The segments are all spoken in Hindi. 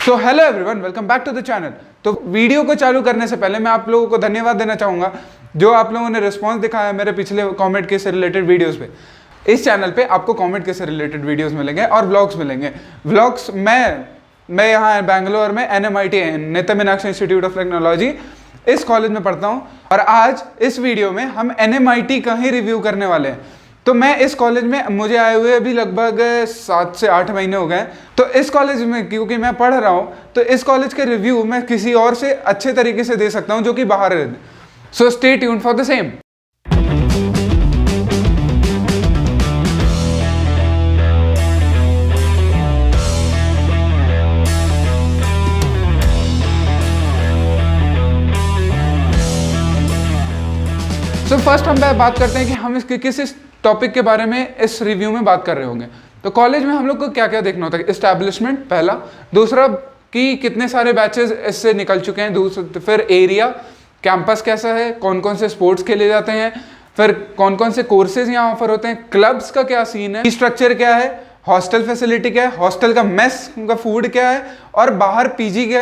So hello everyone, welcome back to the channel. तो वीडियो को चालू करने से पहले मैं आप लोगों को धन्यवाद देना चाहूँगा जो आप लोगों ने रिस्पांस दिखाया मेरे पिछले कमेंट के से रिलेटेड वीडियोस पे। इस चैनल पे आपको कमेंट के से रिलेटेड वीडियोस मिलेंगे और व्लॉग्स मिलेंगे। व्लॉग्स मैं यहाँ बैंगलोर में NMIT नेता मीनाक्षी इंस्टीट्यूट ऑफ टेक्नोलॉजी इस कॉलेज में पढ़ता हूँ और आज इस वीडियो में हम NMIT का ही रिव्यू करने वाले हैं। तो मैं इस कॉलेज में मुझे आए हुए अभी लगभग 7 से 8 महीने हो गए। तो इस कॉलेज में क्योंकि मैं पढ़ रहा हूँ तो इस कॉलेज के रिव्यू मैं किसी और से अच्छे तरीके से दे सकता हूँ जो कि बाहर है। So stay tuned for the same. तो फर्स्ट हम बात करते हैं कि हम इसके किस टॉपिक के बारे में इस रिव्यू में बात कर रहे होंगे। तो कॉलेज में हम लोग को क्या क्या देखना होता है। एस्टैब्लिशमेंट पहला, दूसरा कि कितने सारे बैचेस इससे निकल चुके हैं, दूसरा फिर एरिया, कैंपस कैसा है, कौन कौन से स्पोर्ट्स खेले जाते हैं, फिर कौन कौन से कोर्सेज यहाँ ऑफर होते हैं, क्लब्स का क्या सीन है, स्ट्रक्चर क्या है, हॉस्टल फैसिलिटी क्या है, हॉस्टल का मेस का फूड क्या है और बाहर पीजी के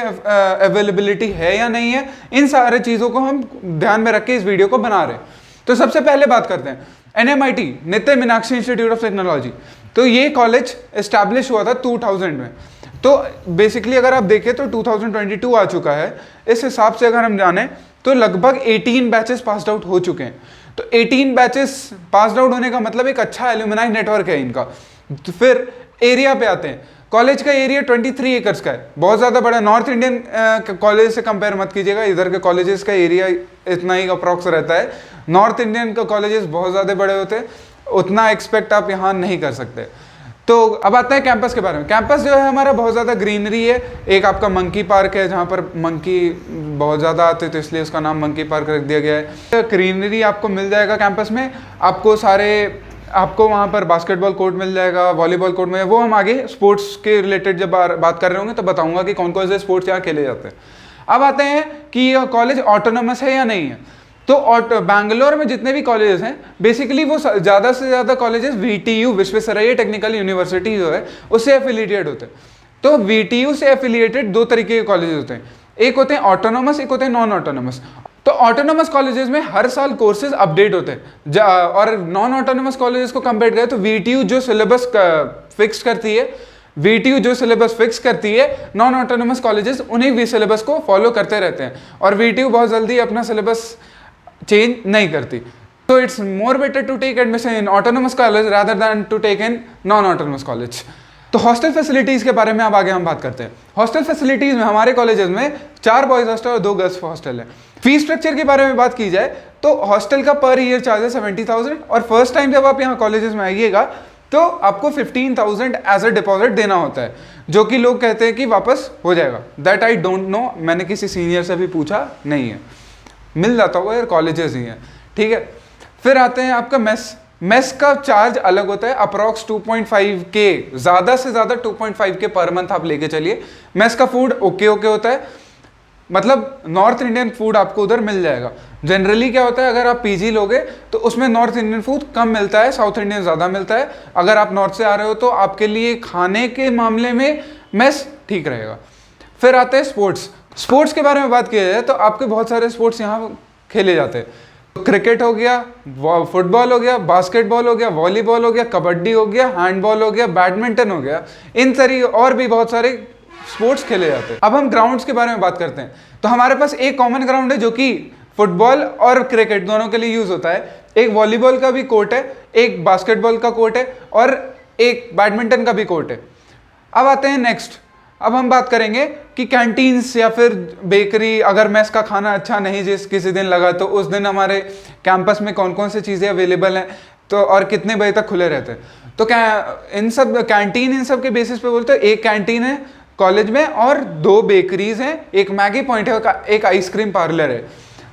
अवेलेबिलिटी है या नहीं है। इन सारे चीज़ों को हम ध्यान में रख के इस वीडियो को बना रहे हैं। तो सबसे पहले बात करते हैं NMIT नेता मीनाक्षी इंस्टीट्यूट ऑफ टेक्नोलॉजी। तो ये कॉलेज एस्टैब्लिश हुआ था 2000 में। तो बेसिकली अगर आप देखें तो 2022 आ चुका है। इस हिसाब से अगर हम जाने तो लगभग 18 बैचेस पास आउट हो चुके हैं। तो 18 बैचेस पास आउट होने का मतलब एक अच्छा एल्यूमिनाई नेटवर्क है इनका। तो फिर एरिया पे आते हैं। कॉलेज का एरिया 23 एकर्स का है, बहुत ज़्यादा बड़ा। नॉर्थ इंडियन कॉलेज से कंपेयर मत कीजिएगा, इधर के कॉलेजेस का एरिया इतना ही अप्रॉक्स रहता है। नॉर्थ इंडियन का कॉलेजेस बहुत ज़्यादा बड़े होते हैं, उतना एक्सपेक्ट आप यहाँ नहीं कर सकते। तो अब आते हैं कैंपस के बारे में। कैंपस जो है हमारा बहुत ज़्यादा ग्रीनरी है। एक आपका मंकी पार्क है जहाँ पर मंकी बहुत ज़्यादा आते तो इसलिए उसका नाम मंकी पार्क रख दिया गया है। ग्रीनरी आपको मिल जाएगा कैंपस में। आपको वहाँ पर बास्केटबॉल कोर्ट मिल जाएगा, वॉलीबॉल कोर्ट में। वो हम आगे स्पोर्ट्स के रिलेटेड जब बात कर रहे होंगे तो बताऊंगा कि कौन कौन से स्पोर्ट्स यहाँ खेले जाते हैं। अब आते हैं कि यह कॉलेज ऑटोनोमस है या नहीं है। तो बैंगलोर में जितने भी कॉलेजेस हैं बेसिकली वो ज़्यादा से ज़्यादा colleges VTU Visvesvaraya technical university जो है उससे एफिलिएटेड होते हैं। तो VTU से एफिलिएटेड दो तरीके के कॉलेजेस होते हैं, एक होते हैं ऑटोनोमस, एक होते हैं नॉन ऑटोनोमस। तो ऑटोनोमस कॉलेजेस में हर साल कोर्सेज अपडेट होते हैं और नॉन ऑटोनोमस कॉलेजेस को कंपेयर करें तो VTU जो सिलेबस फिक्स करती है, नॉन ऑटोनोमस कॉलेजेस उन्हीं भी सिलेबस को फॉलो करते रहते हैं और VTU बहुत जल्दी अपना सिलेबस चेंज नहीं करती। तो it's more better to take admission in autonomous college rather than to take in non autonomous college. तो हॉस्टल फैसिलिटीज़ के बारे में अब आगे हम बात करते हैं। हॉस्टल फैसिलिटीज़ में हमारे कॉलेजेस में 4 बॉयज़ हॉस्टल और 2 गर्ल्स हॉस्टल है। फी स्ट्रक्चर के बारे में बात की जाए तो हॉस्टल का पर ईयर चार्ज है 70,000 और फर्स्ट टाइम जब आप यहाँ कॉलेजेस में आइएगा तो आपको 15,000 एज अ डिपॉजिट देना होता है, जो कि लोग कहते हैं कि वापस हो जाएगा। दैट आई डोंट नो, मैंने किसी सीनियर से भी पूछा नहीं है, मिल जाता होगा यार, कॉलेजेस ही हैं, ठीक है। फिर आते हैं आपका मेस का चार्ज अलग होता है, अप्रॉक्स 2.5K, ज़्यादा से ज़्यादा 2.5K पर मंथ आप लेके चलिए। मेस का फूड ओके होता है, मतलब नॉर्थ इंडियन फूड आपको उधर मिल जाएगा। जनरली क्या होता है अगर आप PG लोगे तो उसमें नॉर्थ इंडियन फूड कम मिलता है, साउथ इंडियन ज़्यादा मिलता है। अगर आप नॉर्थ से आ रहे हो तो आपके लिए खाने के मामले में मेस ठीक रहेगा। फिर आते हैं स्पोर्ट्स के बारे में बात किया जाए तो आपके बहुत सारे स्पोर्ट्स यहाँ खेले जाते हैं। क्रिकेट हो गया, फुटबॉल हो गया, बास्केटबॉल हो गया, वॉलीबॉल हो गया, कबड्डी हो गया, हैंडबॉल हो गया, बैडमिंटन हो गया, इन सारी और भी बहुत सारे स्पोर्ट्स खेले जाते हैं। अब हम ग्राउंड्स के बारे में बात करते हैं। तो हमारे पास एक कॉमन ग्राउंड है जो कि फुटबॉल और क्रिकेट दोनों के लिए यूज होता है। एक वॉलीबॉल का भी कोर्ट है, एक बास्केटबॉल का कोर्ट है और एक बैडमिंटन का भी कोर्ट है। अब आते हैं नेक्स्ट। अब हम बात करेंगे कि कैंटीन्स या फिर बेकरी, अगर मेस का खाना अच्छा नहीं किसी दिन लगा तो उस दिन हमारे कैंपस में कौन कौन सी चीज़ें अवेलेबल हैं तो और कितने बजे तक खुले रहते हैं। तो इन सब के बेसिस पे बोलते हैं एक कैंटीन है कॉलेज में और 2 बेकरीज हैं, एक मैगी पॉइंट है, एक आइसक्रीम पार्लर है।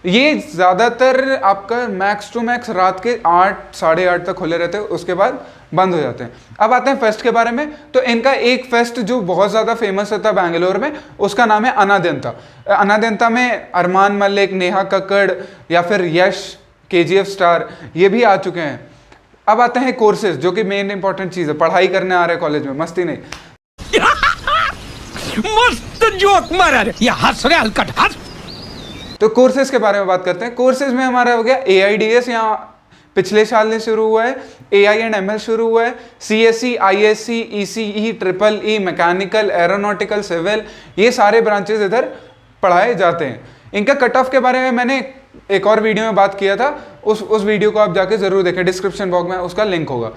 ये ज़्यादातर आपका मैक्स टू मैक्स रात के 8 साढ़े 8 तक खुले रहते हैं, उसके बाद बंद हो जाते हैं। अब आते हैं फेस्ट के बारे में। तो इनका एक फेस्ट जो बहुत ज़्यादा फेमस होता है बैंगलोर में, उसका नाम है अनाद्यंता। अनाद्यंता में अरमान मलिक, नेहा कक्कड़ या फिर यश, KGF स्टार, ये भी आ चुके हैं। अब आते हैं कोर्सेज, जो कि मेन इंपॉर्टेंट चीज़ है। पढ़ाई करने आ रहे कॉलेज में, मस्ती नहीं। मस्त जोक मारा रे, ये हंस रे हलकट हंस। तो कोर्सेज के बारे में बात करते हैं। कोर्सेज में हमारा हो गया AIDS, यहाँ पिछले साल में शुरू हुआ है। AI&ML शुरू हुआ है। CSE, ISC, ECE, EEE, mechanical, aeronautical, civil, ये सारे ब्रांचेस इधर पढ़ाए जाते हैं। इनका कट ऑफ के बारे में मैंने एक और वीडियो में बात किया था, उस वीडियो को आप जाके जरूर देखें, डिस्क्रिप्शन बॉक्स में उसका लिंक होगा।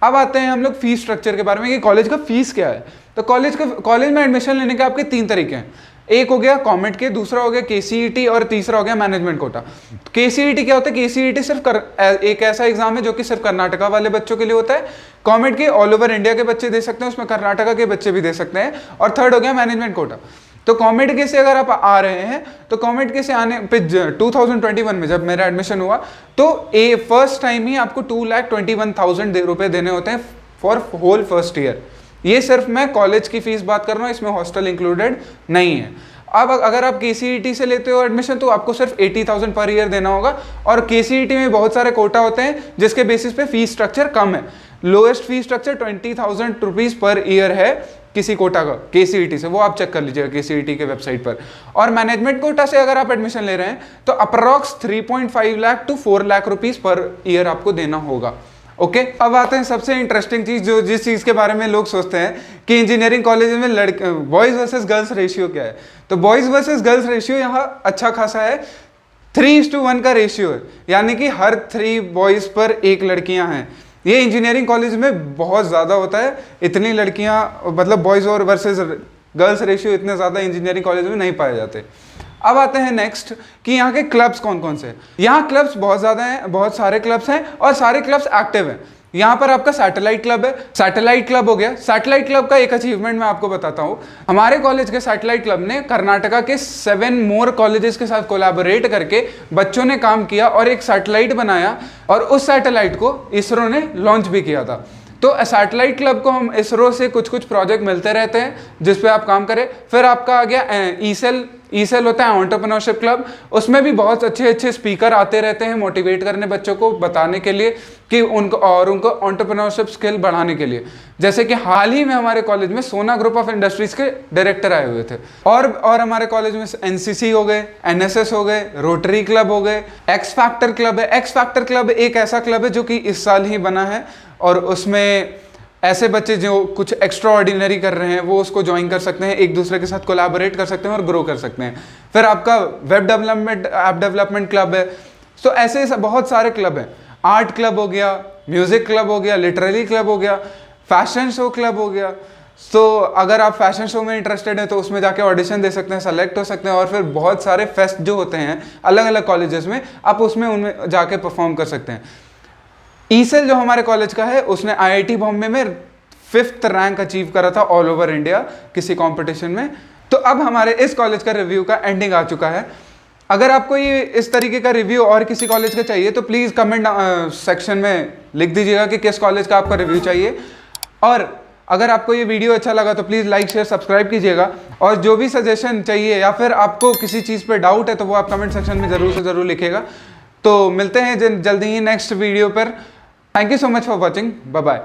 अब आते हैं हम लोग फीस स्ट्रक्चर के बारे में कि कॉलेज का फीस क्या है। तो कॉलेज में एडमिशन लेने के आपके 3 तरीके हैं। एक हो गया कॉमेट के, दूसरा हो गया KCET और तीसरा हो गया मैनेजमेंट कोटा। KCET क्या होता है? KCET सिर्फ एक ऐसा एग्जाम है जो कि सिर्फ कर्नाटका वाले बच्चों के लिए होता है। कॉमेट के ऑल ओवर इंडिया के बच्चे दे सकते हैं, उसमें कर्नाटका के बच्चे भी दे सकते हैं। और थर्ड हो गया मैनेजमेंट कोटा। तो कॉमेट के से अगर आप आ रहे हैं तो कॉमेट के से आने पे 2021 में जब मेरा एडमिशन हुआ तो फर्स्ट टाइम ही आपको 2,21,000 रुपये देने होते हैं फॉर होल फर्स्ट ईयर। ये सिर्फ मैं कॉलेज की फीस बात कर रहा हूँ, इसमें हॉस्टल इंक्लूडेड नहीं है। अब अगर आप KCET से लेते हो एडमिशन तो आपको सिर्फ 80,000 पर ईयर देना होगा। और KCET में बहुत सारे कोटा होते हैं जिसके बेसिस पे फीस स्ट्रक्चर कम है। Lowest fees structure 20,000 rupees per year है किसी कोटा का KCET से, वो आप चेक कर लीजिएगा KCET के वेबसाइट पर। और मैनेजमेंट कोटा से अगर आप एडमिशन ले रहे हैं तो approx 3.5 lakh to 4 lakh rupees per year आपको देना होगा। ओके अब आते हैं सबसे इंटरेस्टिंग चीज, जो जिस चीज के बारे में लोग सोचते हैं कि इंजीनियरिंग कॉलेज में बॉयज वर्सेस गर्ल्स रेशियो क्या है। तो बॉयज वर्सेस गर्ल्स रेशियो यहाँ अच्छा खासा है, 3:1 का रेशियो है, यानी कि हर 3 बॉयज पर 1 लड़कियां हैं। ये इंजीनियरिंग कॉलेज में बहुत ज़्यादा होता है, इतनी लड़कियां, मतलब बॉयज और वर्सेस गर्ल्स रेशियो इतने ज़्यादा इंजीनियरिंग कॉलेज में नहीं पाए जाते। अब आते हैं नेक्स्ट कि यहाँ के क्लब्स कौन कौन से हैं। यहाँ क्लब्स बहुत ज़्यादा हैं, बहुत सारे क्लब्स हैं और सारे क्लब्स एक्टिव हैं। यहाँ पर आपका सैटेलाइट क्लब है, सैटेलाइट क्लब हो गया। सैटेलाइट क्लब का एक अचीवमेंट मैं आपको बताता हूँ। हमारे कॉलेज के सैटेलाइट क्लब ने कर्नाटका के 7 मोर कॉलेजेस के साथ कोलैबोरेट करके बच्चों ने काम किया और एक सैटेलाइट बनाया और उस सैटेलाइट को इसरो ने लॉन्च भी किया था। तो सैटेलाइट क्लब को हम इसरो से कुछ प्रोजेक्ट मिलते रहते हैं जिस पे आप काम करें। फिर आपका आ गया ईसेल होता है एंटरप्रेन्योरशिप क्लब, उसमें भी बहुत अच्छे स्पीकर आते रहते हैं मोटिवेट करने बच्चों को, बताने के लिए कि उनको एंटरप्रेन्योरशिप स्किल बढ़ाने के लिए। जैसे कि हाल ही में हमारे कॉलेज में सोना ग्रुप ऑफ इंडस्ट्रीज के डायरेक्टर आए हुए थे। और हमारे कॉलेज में NCC हो गए, NSS हो गए, रोटरी क्लब हो गए, एक्स फैक्टर क्लब है। एक्स फैक्टर क्लब एक ऐसा क्लब है जो कि इस साल ही बना है और उसमें ऐसे बच्चे जो कुछ एक्स्ट्रा ऑर्डिनरी कर रहे हैं वो उसको ज्वाइन कर सकते हैं, एक दूसरे के साथ कोलैबोरेट कर सकते हैं और ग्रो कर सकते हैं। फिर आपका web development, app development club है। तो ऐसे बहुत सारे क्लब हैं। आर्ट क्लब हो गया, म्यूजिक क्लब हो गया, लिटरेरी क्लब हो गया, फैशन शो क्लब हो गया। तो अगर आप फैशन शो में इंटरेस्टेड हैं तो उसमें जाके ऑडिशन दे सकते हैं, सेलेक्ट हो सकते हैं। और फिर बहुत सारे फेस्ट जो होते हैं अलग अलग कॉलेजेस में, आप उनमें जाके परफॉर्म कर सकते हैं। ईसेल जो हमारे कॉलेज का है उसने IIT बॉम्बे में 5th रैंक अचीव करा था ऑल ओवर इंडिया किसी कंपटीशन में। तो अब हमारे इस कॉलेज का रिव्यू का एंडिंग आ चुका है। अगर आपको ये इस तरीके का रिव्यू और किसी कॉलेज का चाहिए तो प्लीज़ कमेंट सेक्शन में लिख दीजिएगा कि किस कॉलेज का आपका रिव्यू चाहिए। और अगर आपको ये वीडियो अच्छा लगा तो प्लीज़ लाइक शेयर सब्सक्राइब कीजिएगा। और जो भी सजेशन चाहिए या फिर आपको किसी चीज़ पर डाउट है तो वो आप कमेंट सेक्शन में ज़रूर से ज़रूर लिखिएगा। तो मिलते हैं जल्दी ही नेक्स्ट वीडियो पर। Thank you so much for watching. Bye bye.